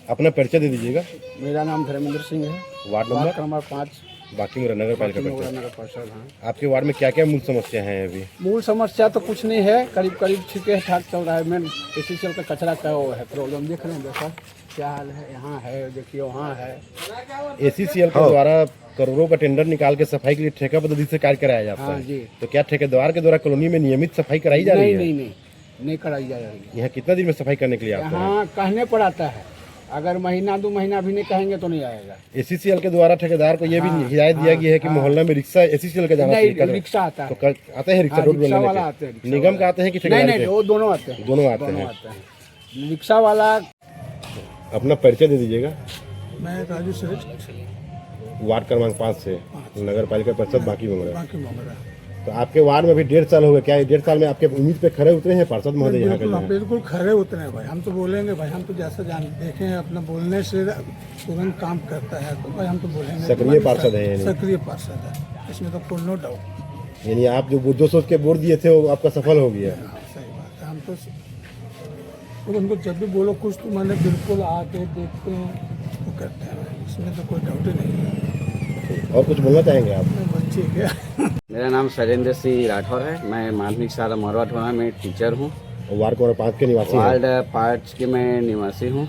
अपना परिचय दे दीजिएगा। मेरा नाम धर्मेंद्र सिंह है। वार्ड वार्ड नंबर नंबर 5 बाकी मेरा नगर पालिका परिषद। नगर परिषद। हाँ, आपके वार्ड में क्या क्या मूल समस्या हैं अभी? मूल समस्या तो कुछ नहीं है, करीब करीब ठीक है ठाक चल रहा है। मेन इसी चल का कचरा का वो है प्रॉब्लम। देख रहे हैं देखो क्या हाल है, यहाँ है देखिए वहाँ है। एसीसीएल के द्वारा करोड़ों का टेंडर निकाल के सफाई के लिए ठेका पद्धति से कार्य कराया जाता हाँ है जी। तो क्या ठेकेदार के द्वारा कॉलोनी में नियमित सफाई कराई जा रही नहीं है? नहीं नहीं कराई जा रही है। यहाँ कितना दिन में सफाई करने के लिए आता है? यहाँ कहने पर आता है, अगर महीना 2 महीना भी नहीं कहेंगे तो नहीं आएगा। एसीसीएल के द्वारा ठेकेदार को ये भी हिदायत दिया गया है कि मोहल्ला में रिक्शा एसीसीएल का जाना नहीं, चाहिए। रिक्शा आता है। तो आते हैं रिक्शा रोड रिक्शा बनाने वाला के? आते हैं, निगम का आते हैं कि नहीं ठेकेदार नहीं, के? वो दोनों आते हैं। दोनों आते हैं। रिक्शा वाला। अपना परिचय दे दीजिएगा। मैं राजू श्रेष्ठ, वार्ड क्रमांक 5 से नगर पालिका परिषद बाकी मंगरा। बाकी मंगरा। तो आपके वार्ड में अभी 1.5 साल हो गया, क्या 1.5 साल में आपके उम्मीद पे खरे उतरे हैं पार्षद महोदय यहाँ के? बिल्कुल खरे उतरे हैं भाई। हम तो बोलेंगे भाई, हम तो जैसा देखे हैं अपना बोलने से तुरंत काम करता है, तो भाई हम तो बोलेंगे। सक्रिय पार्षद है यानी? सक्रिय पार्षद है, इसमें तो कोई नो डाउट। यानी आप जो सोच के वोट दिए थे वो आपका सफल हो गया? सही बात है। हम तो उनको जब भी बोलो कुछ तो मैंने बिल्कुल आके देखते हैं वो करते हैं भाई, इसमें तो कोई डाउट ही नहीं है। और कुछ बोलना चाहेंगे आप? बच्चे क्या। मेरा नाम शैलेंद्र सिंह राठौर है। मैं माध्यमिक शाला मरवा ठोना में टीचर हूँ। वार्ड क्रमांक 5 के निवासी हैं? वार्ड 5 के मैं निवासी हूँ।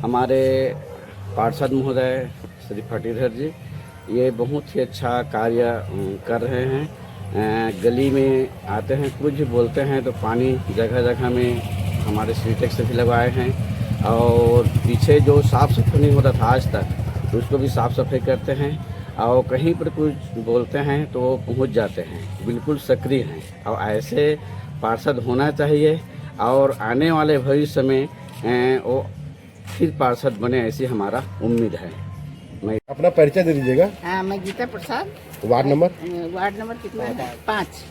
हमारे पार्षद महोदय श्री फटीधर जी ये बहुत ही अच्छा कार्य कर रहे हैं। गली में आते हैं, कुछ भी बोलते हैं तो पानी जगह जगह में हमारे सीटेक्स से भी लगवाए हैं। और पीछे जो साफ़ सफाई नहीं होता था आज तक, उसको भी साफ़ सफाई करते हैं। और कहीं पर कुछ बोलते हैं तो वो पहुँच जाते हैं, बिल्कुल सक्रिय हैं। और ऐसे पार्षद होना चाहिए और आने वाले भविष्य में वो फिर पार्षद बने, ऐसी हमारा उम्मीद है। मैं अपना परिचय दे दीजिएगा। हाँ, मैं गीता प्रसाद। वार्ड नंबर कितना है? 5।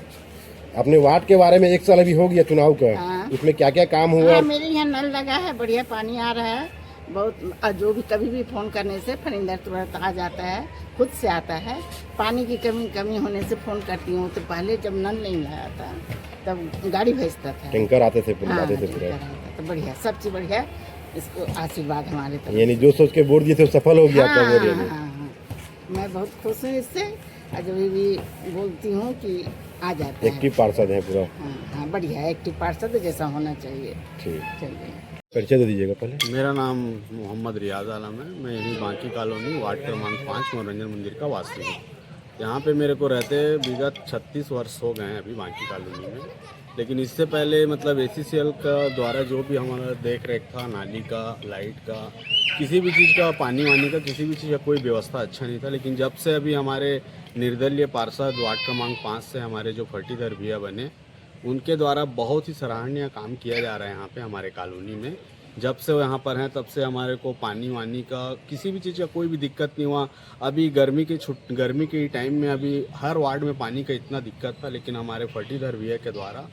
अपने वार्ड के बारे में 1 साल अभी हो गया चुनाव का। हाँ। उसमें क्या क्या काम हुआ? हाँ, मेरे यहाँ नल लगा है, बढ़िया पानी आ रहा है बहुत। जो भी कभी भी फोन करने से फरिंदर तुरंत आ जाता है, खुद से आता है। पानी की कमी होने से फोन करती हूँ तो पहले जब नल नहीं लगा था तब गाड़ी भेजता था, टैंकर आते थे हाँ, आते थे पूरे। टैंकर आता था। तो बढ़िया, सब चीज बढ़िया। इसको आशीर्वाद हमारे तरफ। यानी जो सोच के वोट दिए थे वो सफल हो गया आपका हाँ, वोट? हाँ, यानी हाँ। मैं बहुत खुश हूँ इससे। और जब भी बोलती हूँ कि आ जाता है। एक्टिव पार्षद है पूरा? हाँ हाँ, बढ़िया है। एक्टिव पार्षद जैसा होना चाहिए। ठीक, चलिए। परिचय दे दीजिएगा पहले। मेरा नाम मोहम्मद रियाज आलम है। मैं यही बांकी कॉलोनी वार्ड क्रमांक 5 मनोरंजन मंदिर का वासी हूँ। यहाँ पे मेरे को रहते विगत 36 वर्ष हो गए हैं अभी बांकी कॉलोनी में। लेकिन इससे पहले मतलब एसीसीएल का द्वारा जो भी हमारा देख रेख था, नाली का, लाइट का, किसी भी चीज़ का, पानी वानी का, किसी भी चीज़ का कोई व्यवस्था अच्छा नहीं था। लेकिन जब से अभी हमारे निर्दलीय पार्षद वार्ड क्रमांक 5 से हमारे जो फटीधर भैया बने, उनके द्वारा बहुत ही सराहनीय काम किया जा रहा है यहाँ पे हमारे कॉलोनी में। जब से वो यहाँ पर हैं तब से हमारे को पानी वानी का, किसी भी चीज़ का कोई भी दिक्कत नहीं हुआ। अभी गर्मी के टाइम में अभी हर वार्ड में पानी का इतना दिक्कत था, लेकिन हमारे फटीधर भैया के द्वारा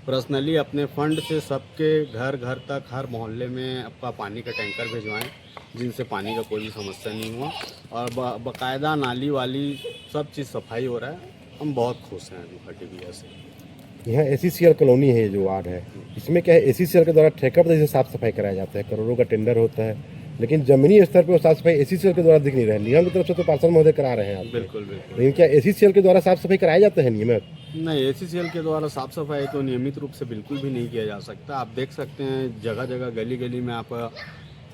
पर्सनली अपने फंड से सबके घर घर तक, हर मोहल्ले में आपका पानी का टैंकर भिजवाएं, जिनसे पानी का कोई भी समस्या नहीं हुआ। और बाकायदा नाली वाली सब चीज़ सफाई हो रहा है। हम बहुत खुश हैं अभी फटी भैया से। यहाँ एसीसीएल कॉलोनी है जो वार्ड है, इसमें क्या है, एसीसीएल के द्वारा ठेका पद्धति से साफ सफाई कराया जाता है, करोड़ों का टेंडर होता है, लेकिन जमीनी स्तर पर वो साफ सफाई एसीसीएल के द्वारा दिख नहीं रहा है। निगम की तरफ से तो पार्षद महोदय करा रहे हैं आप? बिल्कुल बिल्कुल। लेकिन क्या एसीसीएल के द्वारा साफ सफाई कराया जाता है नियमित? नहीं, एसीसीएल के द्वारा साफ सफाई तो नियमित रूप से बिल्कुल भी नहीं किया जा सकता। आप देख सकते हैं जगह जगह, गली गली में आपका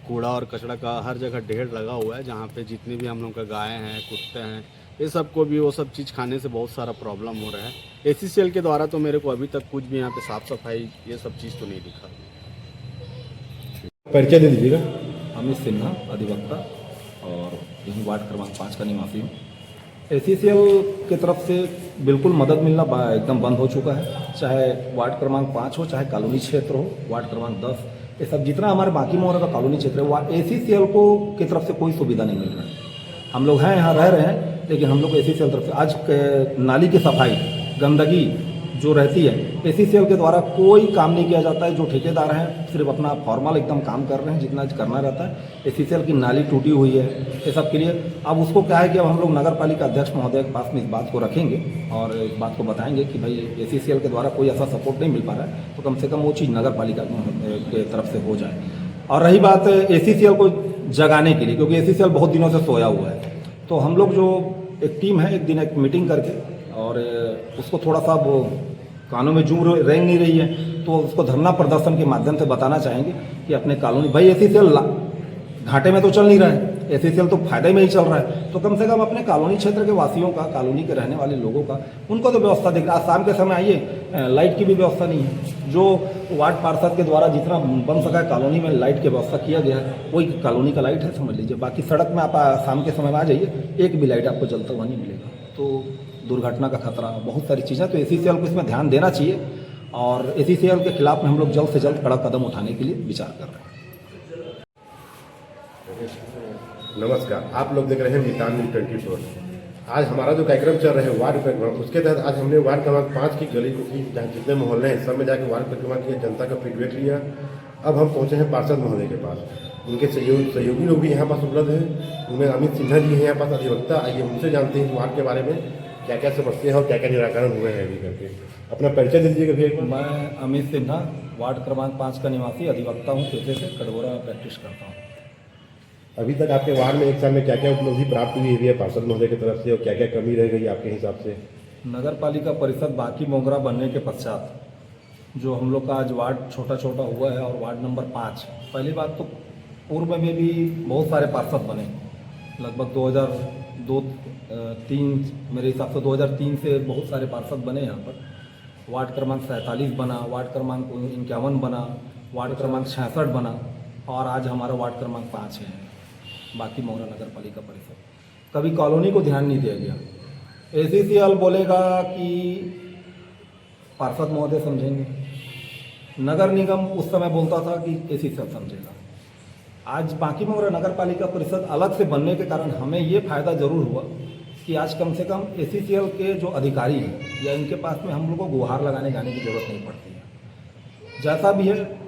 कूड़ा और कचरा का हर जगह ढेर लगा हुआ है, जहाँ पे जितने भी हम लोग का गाय हैं, कुत्ते हैं, ये सब को भी वो सब चीज़ खाने से बहुत सारा प्रॉब्लम हो रहा है। एसीसीएल के द्वारा तो मेरे को अभी तक कुछ भी यहाँ पे साफ सफाई ये सब चीज़ तो नहीं दिखा। परिचय दे दीजिएगा। अमित सिन्हा, अधिवक्ता, और यही वार्ड क्रमांक 5 का निवासी हूँ। एसीसीएल की तरफ से बिल्कुल मदद मिलना एकदम बंद हो चुका है, चाहे वार्ड क्रमांक 5 हो, चाहे कॉलोनी क्षेत्र हो, वार्ड क्रमांक 10, ये सब जितना हमारे बाकी मोहल्ले का कॉलोनी क्षेत्र है, वहाँ एसीसीएल को की तरफ से कोई सुविधा नहीं मिल रहा है। हम लोग हैं यहाँ रह रहे हैं, लेकिन हम लोग एसीसीएल तरफ से आज नाली की सफाई, गंदगी जो रहती है, एसीसीएल के द्वारा कोई काम नहीं किया जाता है। जो ठेकेदार हैं सिर्फ अपना फॉर्मल एकदम काम कर रहे हैं, जितना करना रहता है। एसीसीएल की नाली टूटी हुई है, ये सब के लिए अब उसको क्या है कि अब हम लोग नगर पालिका अध्यक्ष महोदय के पास में इस बात को रखेंगे और इस बात को बताएंगे कि भाई एसीसीएल के द्वारा कोई ऐसा सपोर्ट नहीं मिल पा रहा है, तो कम से कम वो चीज़ नगर पालिका के तरफ से हो जाए। और रही बात ACCL को जगाने के लिए, क्योंकि ACCL बहुत दिनों से सोया हुआ है, तो हम लोग जो एक टीम है, एक दिन एक मीटिंग करके और उसको थोड़ा सा वो कानों में जू रेंग नहीं रही है, तो उसको धरना प्रदर्शन के माध्यम से बताना चाहेंगे कि अपने कॉलोनी, भाई ACCL घाटे में तो चल नहीं रहा है, ACCL तो फायदे में ही चल रहा है, तो कम से कम अपने कॉलोनी क्षेत्र के वासियों का, कॉलोनी के रहने वाले लोगों का, उनको तो व्यवस्था देख रहा है। आज शाम के समय आइए, लाइट की भी व्यवस्था नहीं है। जो वार्ड पार्षद के द्वारा जितना बन सका है कॉलोनी में लाइट की व्यवस्था किया गया है, वही कॉलोनी का लाइट है, समझ लीजिए। बाकी सड़क में आप शाम के समय में आ जाइए, एक भी लाइट आपको जलता हुआ नहीं मिलेगा, तो दुर्घटना का खतरा, बहुत सारी चीज़ें, तो ACCL को इसमें ध्यान देना चाहिए और ACCL के खिलाफ में हम लोग जल्द से जल्द कड़ा कदम उठाने के लिए विचार कर रहे हैं। नमस्कार, आप लोग देख रहे हैं मितान न्यूज़ 24। आज हमारा जो कार्यक्रम चल रहा है वार्ड परिक्रमा, उसके तहत आज हमने वार्ड क्रमांक 5 की गली की जहाँ जितने मोहल्ले हैं सब में जाकर वार्ड परिक्रमा किया, जनता का फीडबैक लिया। अब हम पहुँचे हैं पार्षद महोदय के पास, उनके सहयोगी लोग भी यहाँ पास उपलब्ध हैं। उनमें अमित सिन्हा जी हैं यहाँ पास, अधिवक्ता। आइए उनसे जानते हैं वार्ड के बारे में, क्या क्या समस्या है और क्या क्या निराकरण हुए हैं अभी करके। अपना परिचय दे दीजिएगा भैया। मैं अमित सिन्हा, वार्ड क्रमांक 5 का निवासी, अधिवक्ता हूँ, पेशे से कटघोरा में प्रैक्टिस करता हूँ। अभी तक आपके वार्ड में एक साल में क्या क्या उपलब्धि प्राप्त हुई है पार्षद महोदय की तरफ से, और क्या क्या कमी रह गई आपके हिसाब से? नगर पालिका परिषद बाकी मोगरा बनने के पश्चात जो हम लोग का आज वार्ड छोटा छोटा हुआ है, और वार्ड नंबर 5, पहली बात तो पूर्व में भी बहुत सारे पार्षद बने, लगभग 2002-3 मेरे हिसाब से 2003 से बहुत सारे पार्षद बने यहाँ पर। वार्ड क्रमांक 47 बना, वार्ड क्रमांक 51 बना, वार्ड क्रमांक 66 बना, और आज हमारा वार्ड क्रमांक 5 है बाकी मोहरा नगर पालिका परिषद। कभी कॉलोनी को ध्यान नहीं दिया गया। ACCL बोलेगा कि पार्षद महोदय समझेंगे, नगर निगम उस समय बोलता था कि ACCL समझेगा। आज बाकी मोहरा नगर पालिका परिषद अलग से बनने के कारण हमें ये फायदा जरूर हुआ कि आज कम से कम ACCL के जो अधिकारी हैं या इनके पास में हम लोग को गुहार लगाने जाने की जरूरत नहीं पड़ती है। जैसा भी है,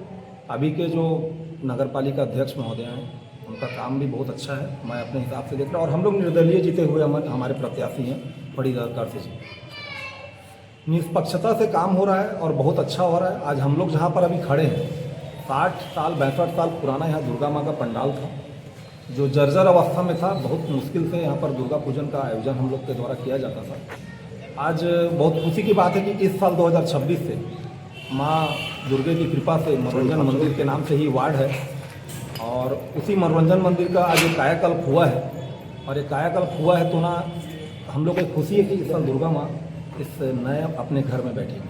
अभी के जो नगर पालिका अध्यक्ष महोदय हैं उनका काम भी बहुत अच्छा है, मैं अपने हिसाब से देख रहा हूँ। और हम लोग निर्दलीय जीते हुए हमारे प्रत्याशी हैं फरीदाबाद से जी, निष्पक्षता से काम हो रहा है और बहुत अच्छा हो रहा है। आज हम लोग जहाँ पर अभी खड़े हैं, 60 साल 62 साल पुराना यहाँ दुर्गा माँ का पंडाल था, जो जर्जर अवस्था में था। बहुत मुश्किल से यहाँ पर दुर्गा पूजन का आयोजन हम लोग के द्वारा किया जाता था। आज बहुत खुशी की बात है कि इस साल 2026 से माँ दुर्गे की कृपा से मनोरंजन मंदिर के नाम से ही वार्ड है, और उसी मनोरंजन मंदिर का आज एक कायाकल्प हुआ है। और ये कायाकल्प हुआ है तो ना हम लोग को खुशी है कि इस साल दुर्गा माँ इस नए अपने घर में बैठी है।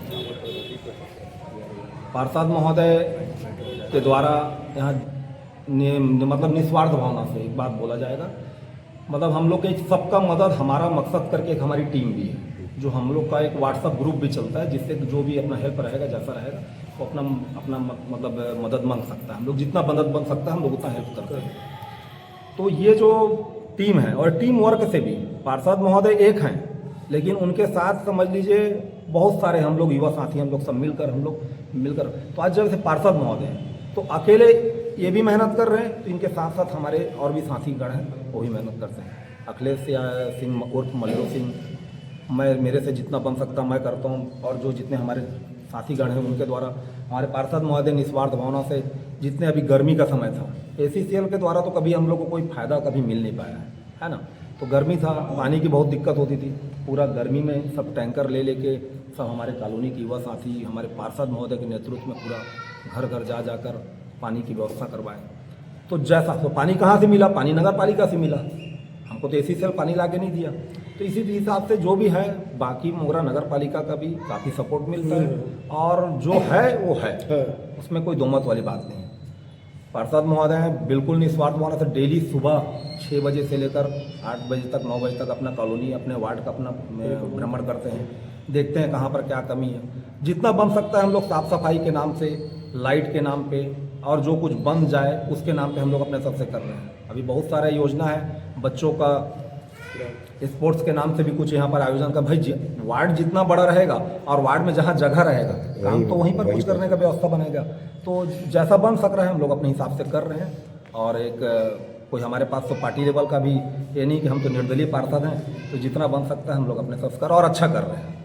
पार्षद महोदय के द्वारा यहाँ मतलब निस्वार्थ भावना से एक बात बोला जाएगा, मतलब हम लोग के सबका मदद हमारा मकसद करके एक हमारी टीम भी है, जो हम लोग का एक व्हाट्सअप ग्रुप भी चलता है, जिससे जो भी अपना हेल्प रहेगा, जैसा रहेगा वो अपना मतलब मदद मांग सकता है। हम लोग जितना मदद बन सकता है हम लोग उतना हेल्प करते हैं। तो ये जो टीम है, और टीम वर्क से भी पार्षद महोदय एक हैं, लेकिन उनके साथ समझ लीजिए बहुत सारे हम लोग युवा साथी, हम लोग सब मिलकर तो आज जब से पार्षद महोदय हैं तो अकेले ये भी मेहनत कर रहे हैं, तो इनके साथ साथ हमारे और भी साथीगण हैं वो भी मेहनत करते हैं। अखिलेश सिंह उर्फ मल्लू सिंह, मेरे से जितना बन सकता मैं करता हूँ, और जो जितने हमारे साथीगण हैं उनके द्वारा हमारे पार्षद महोदय निस्वार्थ भावना से, जितने अभी गर्मी का समय था ACCL के द्वारा तो कभी हम लोग को कोई फायदा कभी मिल नहीं पाया है ना। तो गर्मी था, पानी की बहुत दिक्कत होती थी, पूरा गर्मी में सब टैंकर लेके सब हमारे कॉलोनी के युवा साथी हमारे पार्षद महोदय के नेतृत्व में पूरा घर घर जाकर पानी की व्यवस्था करवाए। तो जैसा तो पानी कहाँ से मिला, पानी नगर पालिका से मिला, हमको तो ACCL पानी ला के नहीं दिया। तो इसी हिसाब से जो भी है बाकी मोगरा नगर पालिका का भी काफ़ी सपोर्ट मिलता है, और जो है वो है, उसमें कोई दोमत वाली बात नहीं है। पार्षद महोदय बिल्कुल निस्वार्थ भावना से डेली सुबह 6 बजे से लेकर 8 बजे तक 9 बजे तक अपना कॉलोनी अपने वार्ड का अपना भ्रमण करते हैं, देखते हैं कहाँ पर क्या कमी है। जितना बन सकता है हम लोग साफ़ सफाई के नाम से, लाइट के नाम पे, और जो कुछ बन जाए उसके नाम पे हम लोग अपने सबसे कर रहे हैं। अभी बहुत सारा योजना है, बच्चों का स्पोर्ट्स के नाम से भी कुछ यहाँ पर आयोजन का। भाई वार्ड जितना बड़ा रहेगा और वार्ड में जहाँ जगह रहेगा काम तो वहीं पर कुछ करने का व्यवस्था बनेगा। तो जैसा बन सक रहा है हम लोग अपने हिसाब से कर रहे हैं। और एक कोई हमारे पास तो पार्टी लेवल का भी ये नहीं कि हम तो निर्दलीय पार्षद हैं, तो जितना बन सकता है हम लोग अपने सबसे कर और अच्छा कर रहे हैं।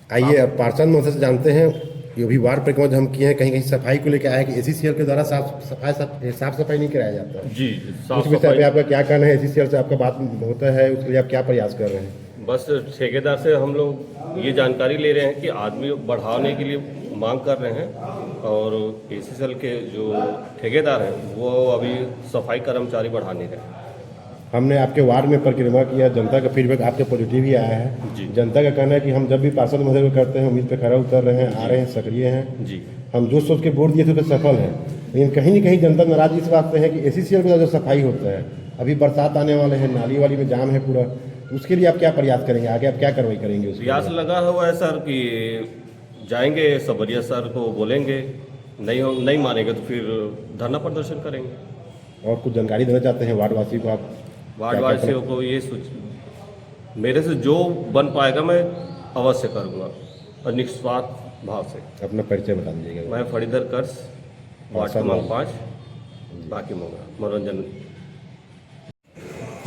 आइए अब पार्षद महोदय से जानते हैं ये भी वार्ड परिक्रमा जो हम किए हैं, कहीं कहीं सफाई को लेकर आया है कि एसीसीएल के द्वारा साफ सफाई नहीं कराया जाता है। जी, उस विषय पे आपका क्या कहना है? एसीसीएल से आपका बात होता है, उसके लिए आप क्या प्रयास कर रहे हैं? बस ठेकेदार से हम लोग ये जानकारी ले रहे हैं कि आदमी बढ़ाने के लिए मांग कर रहे हैं, और एसीसीएल के जो ठेकेदार हैं वो अभी सफाई कर्मचारी बढ़ा नहीं रहे। हमने आपके वार्ड में परिक्रमा किया, जनता का फीडबैक आपके पॉजिटिव ही आया है। जी। जनता का कहना है कि हम जब भी पार्षद महोदय को करते हैं उम्मीद पे खरा उतर रहे हैं, आ रहे हैं, सक्रिय हैं। जी, हम जो सोच के वोट दिए थे उस पर सफल हैं, लेकिन कहीं न कहीं जनता नाराज इस बात से है कि एसीसीएल का जो सफाई होता है, अभी बरसात आने वाले हैं, नाली वाली में जाम है पूरा, उसके लिए आप क्या प्रयास करेंगे? आगे आप क्या कार्रवाई करेंगे उसके प्रयास लिए? लगा हुआ है सर कि जाएंगे सबरिया सर को बोलेंगे, नहीं मानेंगे तो फिर धरना प्रदर्शन करेंगे। और कुछ जानकारी देना चाहते हैं वार्डवासी को आप? वार्डवासियों को ये मेरे से जो बन पाएगा मैं अवश्य करूँगा, और निस्वार्थ भाव से। अपना परिचय बता दीजिएगा। मैं फरीदर कर्स, वार्ड क्रमांक 5, बाकी मनोरंजन।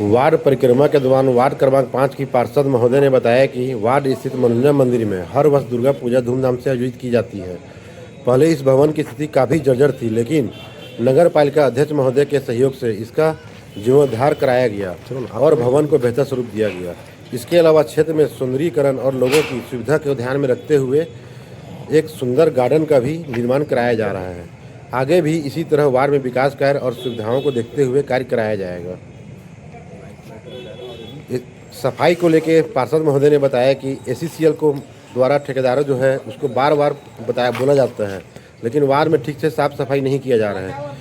वार्ड परिक्रमा के दौरान वार्ड क्रमांक 5 की पार्षद महोदय ने बताया कि वार्ड स्थित मनोरंजन मंदिर में हर वर्ष दुर्गा पूजा धूमधाम से आयोजित की जाती है। पहले इस भवन की स्थिति काफ़ी जर्जर थी, लेकिन नगर पालिका अध्यक्ष महोदय के सहयोग से इसका जीर्णोद्धार कराया गया और भवन को बेहतर स्वरूप दिया गया। इसके अलावा क्षेत्र में सुंदरीकरण और लोगों की सुविधा को ध्यान में रखते हुए एक सुंदर गार्डन का भी निर्माण कराया जा रहा है। आगे भी इसी तरह वार्ड में विकास कार्य और सुविधाओं को देखते हुए कार्य कराया जाएगा। सफाई को लेके पार्षद महोदय ने बताया कि एसीसीएल को द्वारा ठेकेदारों जो है उसको बार बार बोला जाता है, लेकिन वार्ड में ठीक से साफ सफाई नहीं किया जा रहा है।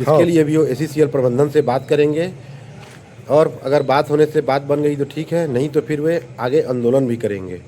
इसके लिए भी वो एसीसीएल प्रबंधन से बात करेंगे, और अगर बात होने से बात बन गई तो ठीक है, नहीं तो फिर वे आगे आंदोलन भी करेंगे।